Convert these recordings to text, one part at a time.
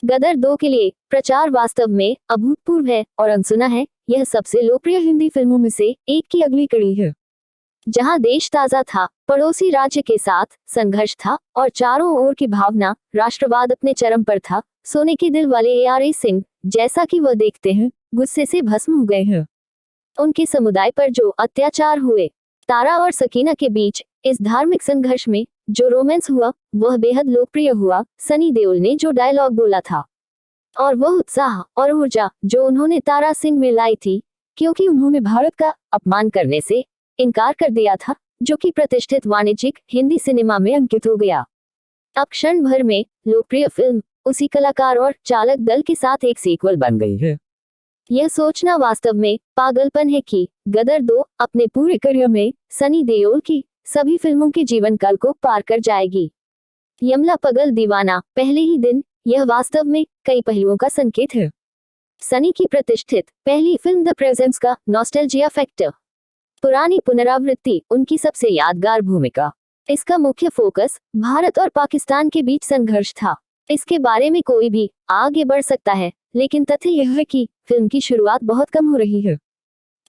गदर 2 के लिए प्रचार वास्तव में अभूतपूर्व है और अनसुना है। यह सबसे लोकप्रिय हिंदी फिल्मों में से एक की अगली कड़ी है, जहां देश ताजा था, पड़ोसी राज्य के साथ संघर्ष था और चारों ओर की भावना राष्ट्रवाद अपने चरम पर था। सोने के दिल वाले ARA सिंह, जैसा कि वह देखते हैं, गुस्से से भस्म हो गए हैं। उनके समुदाय पर जो अत्याचार हुए, तारा और सकीना के बीच इस धार्मिक संघर्ष में जो रोमांस हुआ, वह बेहद लोकप्रिय हुआ। सनी देओल ने जो डायलॉग बोला था और वह उत्साह और ऊर्जा जो उन्होंने तारा सिंह में लाई थी, क्योंकि उन्होंने भारत का अपमान करने से इनकार कर दिया था, जो कि प्रतिष्ठित वाणिज्यिक हिंदी सिनेमा में अंकित हो गया। अब क्षण भर में लोकप्रिय फिल्म उसी कलाकार और चालक दल के साथ एक सीक्वल बन गई है। यह सोचना वास्तव में पागलपन है कि गदर 2 अपने पूरे करियर में सनी देओल की सभी फिल्मों के जीवन काल को पार कर जाएगी। यमला पगल दीवाना पहले ही दिन, यह वास्तव में कई पहलुओं का संकेत है। सनी की प्रतिष्ठित पहली फिल्म द प्रेजेंस का नॉस्टैल्जिया फैक्टर, पुरानी पुनरावृत्ति उनकी सबसे यादगार भूमिका। इसका मुख्य फोकस भारत और पाकिस्तान के बीच संघर्ष था। इसके बारे में कोई भी आगे बढ़ सकता है, लेकिन तथ्य यह है कि फिल्म की शुरुआत बहुत कम हो रही है।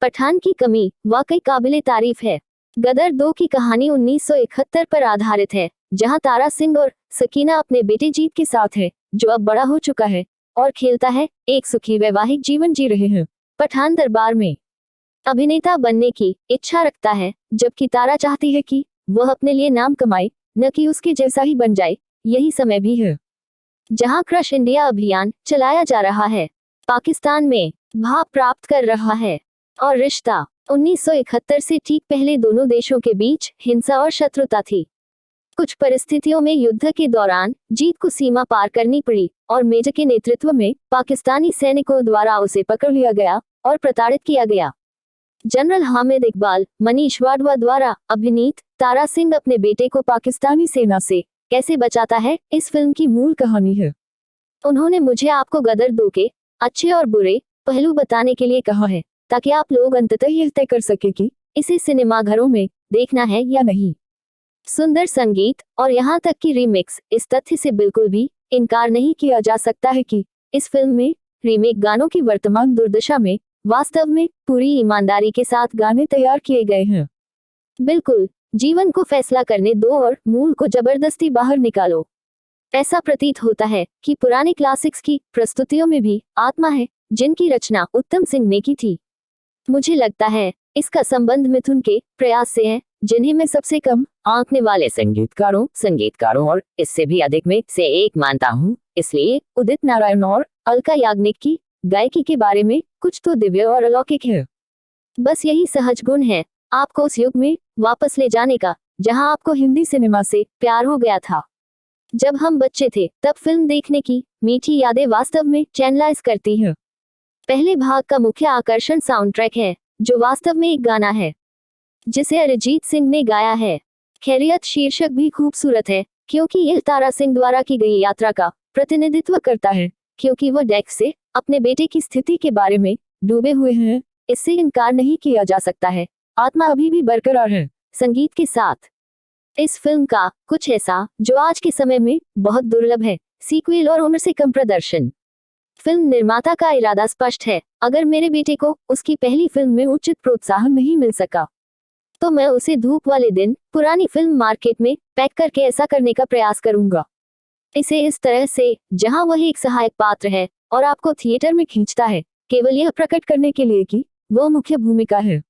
पठान की कमी वाकई काबिले तारीफ है। गदर 2 की कहानी 1971 पर आधारित है, जहां तारा सिंह और सकीना अपने बेटे जीत के साथ है, जो अब बड़ा हो चुका है और खेलता है, एक सुखी वैवाहिक जीवन जी रहे हैं। पठान दरबार में अभिनेता बनने की इच्छा रखता है, जबकि तारा चाहती है कि वह अपने लिए नाम कमाए, न कि उसके जैसा ही बन जाए। यही समय भी है जहां क्रश इंडिया अभियान चलाया जा रहा है, पाकिस्तान में भाव प्राप्त कर रहा है, और रिश्ता 1971 से ठीक पहले दोनों देशों के बीच हिंसा और शत्रुता थी। कुछ परिस्थितियों में युद्ध के दौरान जीत को सीमा पार करनी पड़ी और मेजर के नेतृत्व में पाकिस्तानी सैनिकों द्वारा उसे पकड़ लिया गया और प्रताड़ित किया गया। जनरल हामिद इकबाल मनीष वाडवा द्वारा अभिनीत तारा सिंह अपने बेटे को पाकिस्तानी सेना से कैसे बचाता है, इस फिल्म की मूल कहानी है। उन्होंने मुझे आपको गदर 2 के अच्छे और बुरे पहलू बताने के लिए कहा है, ताकि आप लोग अंततः यह तय कर सके कि इसे सिनेमाघरों में देखना है या नहीं। सुंदर संगीत और यहाँ तक कि रीमिक्स, इस तथ्य से बिल्कुल भी इनकार नहीं किया जा सकता है कि इस फिल्म में रीमेक गानों की वर्तमान दुर्दशा में वास्तव में पूरी ईमानदारी के साथ गाने तैयार किए गए हैं। बिल्कुल, जीवन को फैसला करने दो और मूल को जबरदस्ती बाहर निकालो। ऐसा प्रतीत होता है कि पुराने क्लासिक्स की प्रस्तुतियों में भी आत्मा है, जिनकी रचना उत्तम सिंह ने की थी। मुझे लगता है इसका संबंध मिथुन के प्रयास से है, जिन्हें मैं सबसे कम आंकने वाले संगीतकारों और इससे भी अधिक में से एक मानता हूँ। इसलिए उदित नारायण और अलका याग्निक की गायकी के बारे में कुछ तो दिव्य और अलौकिक है। बस यही सहज गुण है आपको उस युग में वापस ले जाने का, जहां आपको हिंदी सिनेमा से प्यार हो गया था। जब हम बच्चे थे तब फिल्म देखने की मीठी यादें वास्तव में चैनलाइज करती हैं। पहले भाग का मुख्य आकर्षण साउंड ट्रैक है, जो वास्तव में एक गाना है जिसे अरिजीत सिंह ने गाया है। खैरियत शीर्षक भी खूबसूरत है, क्योंकि यह तारा सिंह द्वारा की गई यात्रा का प्रतिनिधित्व करता है, क्योंकि वह डेक से अपने बेटे की स्थिति के बारे में डूबे हुए हैं। इससे इनकार नहीं किया जा सकता है, आत्मा अभी भी बरकरार है संगीत के साथ। इस फिल्म का कुछ ऐसा जो आज के समय में बहुत दुर्लभ है, सीक्वल और उम्र से कम प्रदर्शन। फिल्म निर्माता का इरादा स्पष्ट है, अगर मेरे बेटे को उसकी पहली फिल्म में उचित प्रोत्साहन नहीं मिल सका, तो मैं उसे धूप वाले दिन पुरानी फिल्म मार्केट में पैक करके ऐसा करने का प्रयास करूंगा। इसे इस तरह से जहां वह एक सहायक पात्र है और आपको थिएटर में खींचता है, केवल यह प्रकट करने के लिए कि वह मुख्य भूमिका है।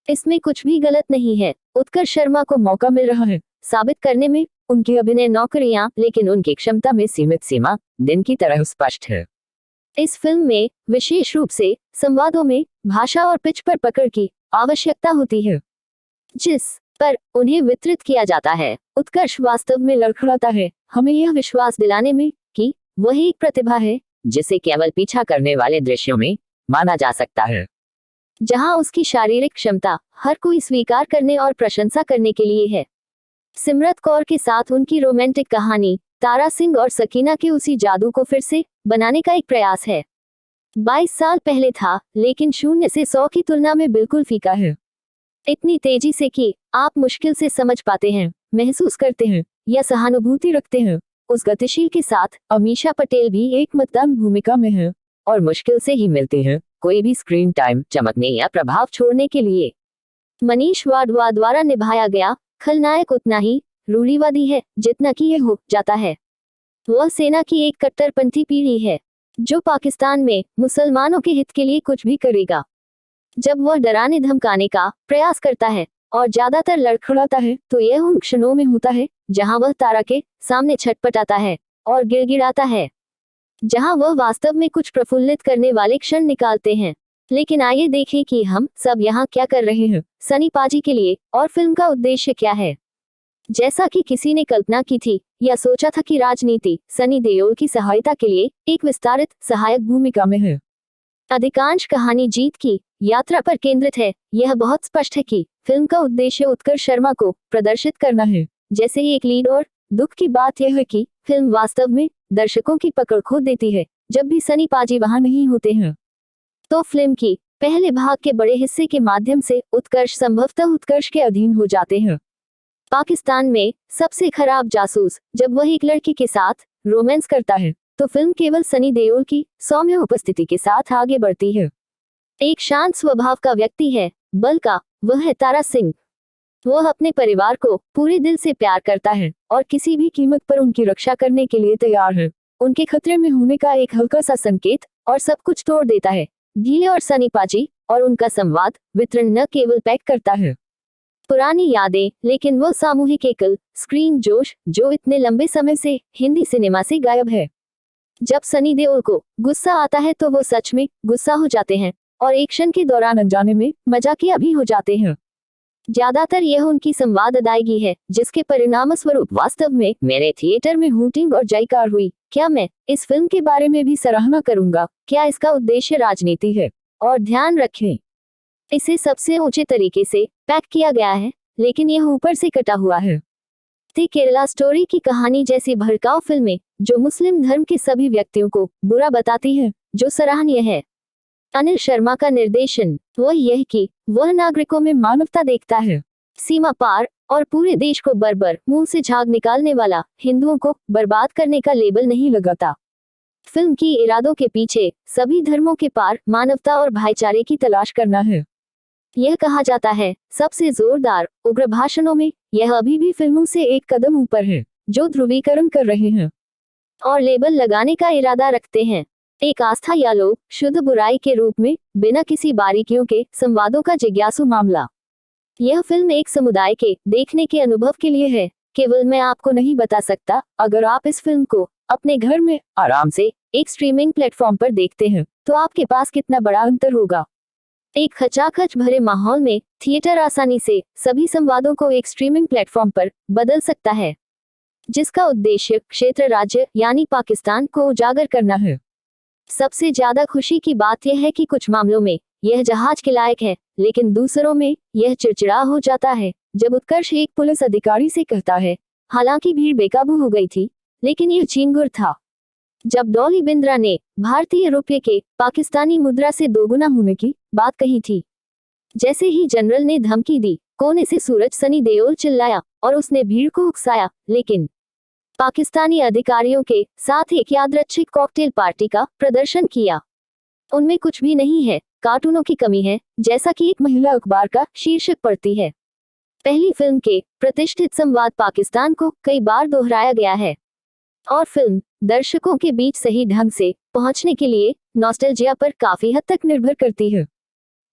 इसमें कुछ भी गलत नहीं है। उत्कर्ष शर्मा को मौका मिल रहा है साबित करने में उनकी अभिनय नौकरियां, लेकिन उनकी क्षमता में सीमित सीमा दिन की तरह स्पष्ट है। इस फिल्म में विशेष रूप से संवादों में भाषा और पिच पर पकड़ की आवश्यकता होती है, जिस पर उन्हें वितरित किया जाता है। उत्कर्ष वास्तव में लड़खड़ाता है, हमें यह विश्वास दिलाने में कि वह एक प्रतिभा है जिसे केवल पीछा करने वाले दृश्यों में माना जा सकता है, जहां उसकी शारीरिक क्षमता हर कोई स्वीकार करने और प्रशंसा करने के लिए है। सिमरत कौर के साथ उनकी रोमांटिक कहानी तारा सिंह और सकीना के उसी जादू को फिर से बनाने का एक प्रयास है। 22 साल पहले था, लेकिन 0 से 100 की तुलना में बिल्कुल फीका है। इतनी तेजी से कि आप मुश्किल से समझ पाते हैं, महसूस करते हैं या सहानुभूति रखते हैं उस गतिशील के साथ अमीषा पटेल भी एक मतदान भूमिका में है और मुश्किल से ही मिलते हैं कोई भी स्क्रीन टाइम चमकने या प्रभाव छोड़ने के लिए। मनीष वाधवा द्वारा निभाया गया खलनायक उतना ही रूढ़िवादी है जितना कि यह हो जाता है। वह सेना की एक कट्टरपंथी पीढ़ी है जो पाकिस्तान में मुसलमानों के हित के लिए कुछ भी करेगा। जब वह डराने धमकाने का प्रयास करता है और ज्यादातर लड़खड़ाता है तो यह उन क्षणों में होता है जहां वह तारा के सामने छटपटाता है और गिड़गिड़ाता है, जहां वह वास्तव में कुछ प्रफुल्लित करने वाले क्षण निकालते हैं। लेकिन आइए देखें कि हम सब यहाँ क्या कर रहे हैं सनी पाजी के लिए और फिल्म का उद्देश्य क्या है। जैसा कि किसी ने कल्पना की थी या सोचा था कि राजनीति सनी देओल की सहायता के लिए एक विस्तारित सहायक भूमिका में है। अधिकांश कहानी जीत की यात्रा पर केंद्रित है। यह बहुत स्पष्ट है कि फिल्म का उद्देश्य उत्कर्ष शर्मा को प्रदर्शित करना है जैसे ही एक लीड, और दुख की बात यह है कि फिल्म वास्तव में दर्शकों की पकड़ खो देती है जब भी सनी पाजी वहां नहीं होते हैं। तो फिल्म की पहले भाग के बड़े हिस्से के माध्यम से उत्कर्ष संभवतः उत्कर्ष के अधीन हो जाते हैं। पाकिस्तान में सबसे खराब जासूस जब वह एक लड़की के साथ रोमांस करता है तो फिल्म केवल सनी देओल की सौम्य उपस्थिति के साथ आगे बढ़ती है। एक शांत स्वभाव का व्यक्ति है बल का, वह है तारा सिंह। वह अपने परिवार को पूरे दिल से प्यार करता है और किसी भी कीमत पर उनकी रक्षा करने के लिए तैयार है। उनके खतरे में होने का एक हल्का सा संकेत और सब कुछ तोड़ देता है। गीले और सनी पाजी और उनका संवाद वितरण न केवल पैक करता है पुरानी यादें, लेकिन वो सामूहिक एकल स्क्रीन जोश जो इतने लंबे समय से हिंदी सिनेमा से गायब है। जब सनी देओल को गुस्सा आता है तो वो सच में गुस्सा हो जाते हैं और एक्शन के दौरान अनजाने में मजाकिया भी हो जाते हैं। ज्यादातर यह उनकी संवाद अदायगी है जिसके परिणाम स्वरूप वास्तव में मेरे थिएटर में हूटिंग और जयकार हुई। क्या मैं इस फिल्म के बारे में भी सराहना करूंगा? क्या इसका उद्देश्य राजनीति है? और ध्यान रखें, इसे सबसे ऊंचे तरीके से पैक किया गया है लेकिन यह ऊपर से कटा हुआ है। द केरला स्टोरी की कहानी जैसी भड़काऊ फिल्में जो मुस्लिम धर्म के सभी व्यक्तियों को बुरा बताती हैं, जो सराहनीय है। अनिल शर्मा का निर्देशन वह यह कि वह नागरिकों में मानवता देखता है, सीमा पार और पूरे देश को बर्बर मुंह से झाग निकालने वाला हिंदुओं को बर्बाद करने का लेबल नहीं लगाता। फिल्म की इरादों के पीछे सभी धर्मों के पार मानवता और भाईचारे की तलाश करना है। यह कहा जाता है सबसे जोरदार उग्र भाषणों में यह अभी भी फिल्मों से एक कदम ऊपर है जो ध्रुवीकरण कर रहे हैं और लेबल लगाने का इरादा रखते हैं। एक आस्था या लोग शुद्ध बुराई के रूप में बिना किसी बारीकियों के संवादों का जिज्ञासु मामला। यह फिल्म एक समुदाय के देखने के अनुभव के लिए है। केवल मैं आपको नहीं बता सकता, अगर आप इस फिल्म को अपने घर में आराम से एक स्ट्रीमिंग प्लेटफॉर्म पर देखते हैं तो आपके पास कितना बड़ा अंतर होगा। एक खचाखच भरे माहौल में थिएटर आसानी से सभी संवादों को एक स्ट्रीमिंग प्लेटफॉर्म पर बदल सकता है जिसका उद्देश्य क्षेत्र राज्य यानी पाकिस्तान को उजागर करना है। सबसे ज्यादा खुशी की बात यह है कि कुछ मामलों में यह जहाज के लायक है लेकिन दूसरों में यह चिड़चिड़ा हो जाता है जब उत्कर्ष एक पुलिस अधिकारी से कहता है, हालांकि भीड़ बेकाबू हो गई थी लेकिन यह चीनगुर था। जब डॉली बिंद्रा ने भारतीय रुपये के पाकिस्तानी मुद्रा से दोगुना होने की बात कही थी। जैसे ही जनरल ने धमकी दी, कोने से सूरज सनी देओल चिल्लाया और उसने भीड़ को उकसाया, लेकिन पाकिस्तानी अधिकारियों के साथ एक यादृच्छिक कॉकटेल पार्टी का प्रदर्शन किया। उनमें कुछ भी नहीं है, कार्टूनों की कमी है, जैसा कि एक महिला अखबार का शीर्षक पढ़ती है। पहली फिल्म के प्रतिष्ठित संवाद पाकिस्तान को कई बार दोहराया गया है और फिल्म दर्शकों के बीच सही ढंग से पहुंचने के लिए नॉस्टैल्जिया पर काफी हद तक निर्भर करती है।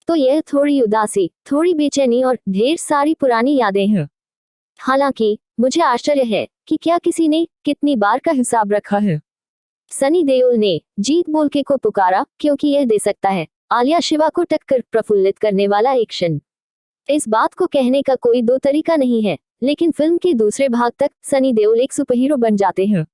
तो यह थोड़ी उदासी, थोड़ी बेचैनी और ढेर सारी पुरानी यादें हैं। हालांकि मुझे आश्चर्य है कि क्या किसी ने कितनी बार का हिसाब रखा है। सनी देओल ने जीत बोलके को पुकारा क्योंकि यह दे सकता है आलिया शिवा को टक्कर प्रफुल्लित करने वाला एक्शन। इस बात को कहने का कोई दो तरीका नहीं है, लेकिन फिल्म के दूसरे भाग तक सनी देओल एक सुपरहीरो बन जाते हैं,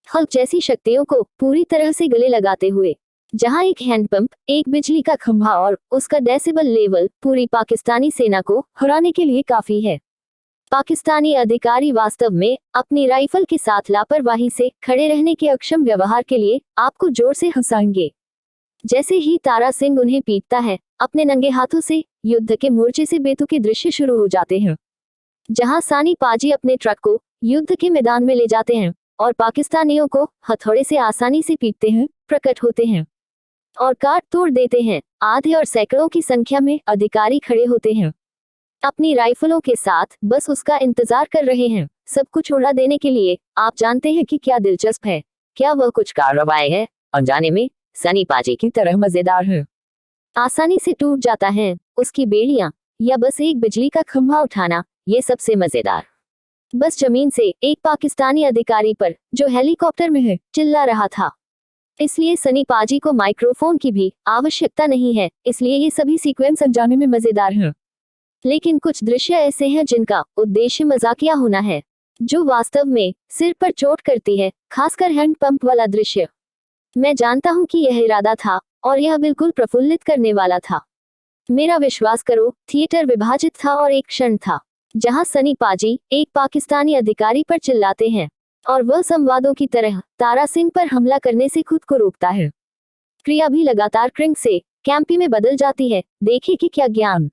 हल्क जैसी शक्तियों को पूरी तरह से गले लगाते हुए। जहां एक हैंडपंप, एक बिजली का खंभा और उसका डेसिबल लेवल पूरी पाकिस्तानी सेना को हराने के लिए काफी है। पाकिस्तानी अधिकारी वास्तव में अपनी राइफल के साथ लापरवाही से खड़े रहने के अक्षम व्यवहार के लिए आपको जोर से हंसाएंगे। जैसे ही तारा सिंह उन्हें पीटता है, अपने नंगे हाथों से युद्ध के मोर्चे से बेतुके दृश्य शुरू हो जाते हैं, जहां सानी पाजी अपने ट्रक को युद्ध के मैदान में ले जाते हैं और पाकिस्तानियों को हथौड़े से आसानी से पीटते हैं, प्रकट होते हैं और काट तोड़ देते हैं। आधे और सैकड़ों की संख्या में अधिकारी खड़े होते हैं अपनी राइफलों के साथ, बस उसका इंतजार कर रहे हैं सब कुछ उड़ा देने के लिए। आप जानते हैं कि क्या दिलचस्प है? क्या वह कुछ कार्रवाई है अनजाने में सनी पाजी की तरह मजेदार है? आसानी से टूट जाता है उसकी बेड़ियां, या बस एक बिजली का खंभा उठाना, ये सबसे मजेदार। बस जमीन से एक पाकिस्तानी अधिकारी पर जो हेलीकॉप्टर में है चिल्ला रहा था। इसलिए सनी पाजी को माइक्रोफोन की भी आवश्यकता नहीं है, इसलिए ये सभी सीक्वेंस अनजाने में मजेदार हैं। लेकिन कुछ दृश्य ऐसे हैं जिनका उद्देश्य मजाकिया होना है, जो वास्तव में सिर पर चोट करती है, खासकर हैंड पंप वाला दृश्य। मैं जानता हूं कि यह इरादा था और यह बिल्कुल प्रफुल्लित करने वाला था। मेरा विश्वास करो, थिएटर विभाजित था और एक क्षण था जहां सनी पाजी एक पाकिस्तानी अधिकारी पर चिल्लाते हैं और वह संवादों की तरह तारा सिंह पर हमला करने से खुद को रोकता है। क्रिया भी लगातार क्रिंग से कैंपी में बदल जाती है। देखिए कि क्या ज्ञान।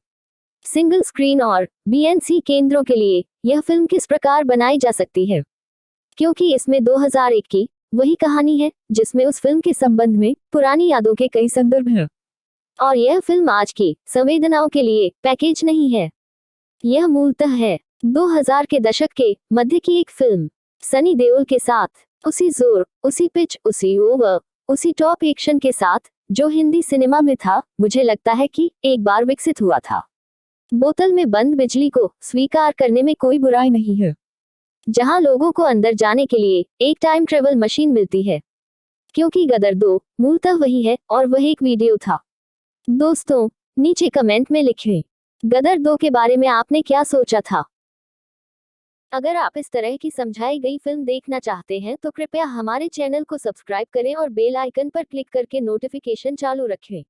सिंगल स्क्रीन और बीएनसी केंद्रों के लिए यह फिल्म किस प्रकार बनाई जा सकती है, क्योंकि इसमें 2001 की वही कहानी है जिसमें उस फिल्म के संबंध में पुरानी यादों के कई संदर्भ हैं। और यह फिल्म आज की संवेदनाओं के लिए पैकेज नहीं है। यह मूलतः है 2000 के दशक के मध्य की एक फिल्म, सनी देओल के साथ, उसी जोर, उसी पिच, उसी ओवर, उसी टॉप एक्शन के साथ जो हिंदी सिनेमा में था, मुझे लगता है कि एक बार विकसित हुआ था। बोतल में बंद बिजली को स्वीकार करने में कोई बुराई नहीं है, जहां लोगों को अंदर जाने के लिए एक टाइम ट्रेवल मशीन मिलती है, क्योंकि गदर 2 मूलतः वही है और वह एक वीडियो था। दोस्तों, नीचे कमेंट में लिखें गदर 2 के बारे में आपने क्या सोचा था। अगर आप इस तरह की समझाई गई फिल्म देखना चाहते हैं तो कृपया हमारे चैनल को सब्सक्राइब करें और बेल आइकन पर क्लिक करके नोटिफिकेशन चालू रखें।